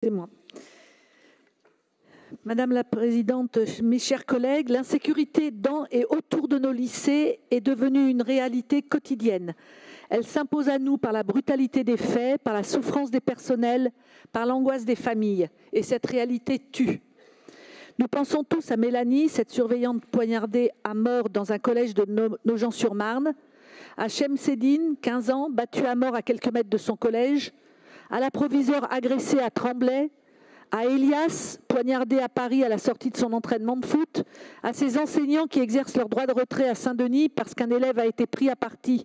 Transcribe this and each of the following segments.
C'est moi. Madame la Présidente, mes chers collègues, l'insécurité dans et autour de nos lycées est devenue une réalité quotidienne. Elle s'impose à nous par la brutalité des faits, par la souffrance des personnels, par l'angoisse des familles. Et cette réalité tue. Nous pensons tous à Mélanie, cette surveillante poignardée à mort dans un collège de Nogent-sur-Marne, à Chemseddine, 15 ans, battu à mort à quelques mètres de son collège, à la proviseure agressée à Tremblay, à Elias, poignardé à Paris à la sortie de son entraînement de foot, à ces enseignants qui exercent leur droit de retrait à Saint-Denis parce qu'un élève a été pris à partie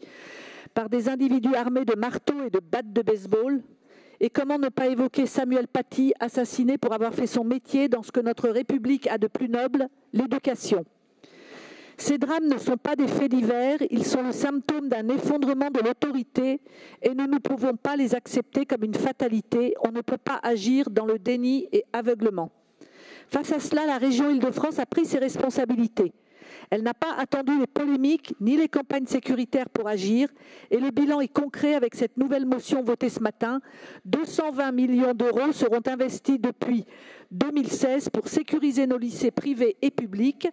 par des individus armés de marteaux et de battes de baseball. Et comment ne pas évoquer Samuel Paty, assassiné pour avoir fait son métier dans ce que notre République a de plus noble, l'éducation. Ces drames ne sont pas des faits divers, ils sont le symptôme d'un effondrement de l'autorité et nous ne pouvons pas les accepter comme une fatalité. On ne peut pas agir dans le déni et aveuglement. Face à cela, la région Île-de-France a pris ses responsabilités. Elle n'a pas attendu les polémiques ni les campagnes sécuritaires pour agir et le bilan est concret avec cette nouvelle motion votée ce matin. 220 millions d'euros seront investis depuis 2016 pour sécuriser nos lycées privés et publics.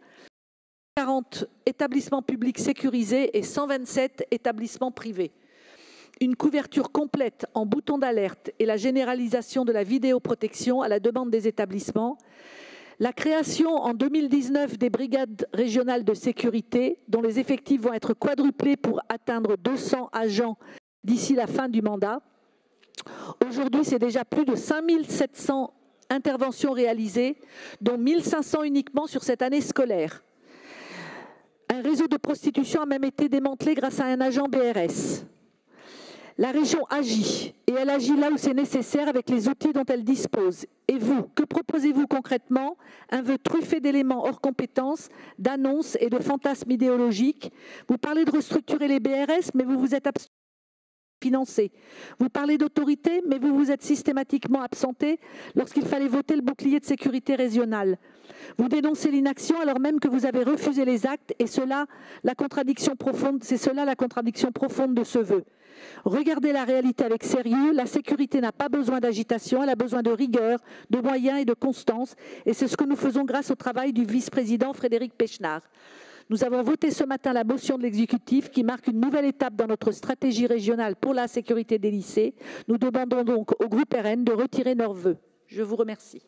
40 établissements publics sécurisés et 127 établissements privés. Une couverture complète en boutons d'alerte et la généralisation de la vidéoprotection à la demande des établissements. La création en 2019 des brigades régionales de sécurité, dont les effectifs vont être quadruplés pour atteindre 200 agents d'ici la fin du mandat. Aujourd'hui, c'est déjà plus de 5700 interventions réalisées, dont 1500 uniquement sur cette année scolaire. Un réseau de prostitution a même été démantelé grâce à un agent BRS. La région agit, et elle agit là où c'est nécessaire avec les outils dont elle dispose. Et vous, que proposez-vous concrètement? Un vœu truffé d'éléments hors compétences, d'annonces et de fantasmes idéologiques. Vous parlez de restructurer les BRS, mais vous vous êtes abstenus de financer. Vous parlez d'autorité, mais vous vous êtes systématiquement absenté lorsqu'il fallait voter le bouclier de sécurité régional. Vous dénoncez l'inaction alors même que vous avez refusé les actes et c'est cela la contradiction profonde de ce vœu. Regardez la réalité avec sérieux, la sécurité n'a pas besoin d'agitation, elle a besoin de rigueur, de moyens et de constance et c'est ce que nous faisons grâce au travail du vice-président Frédéric Pechnard. Nous avons voté ce matin la motion de l'exécutif qui marque une nouvelle étape dans notre stratégie régionale pour la sécurité des lycées. Nous demandons donc au groupe RN de retirer leurs vœux. Je vous remercie.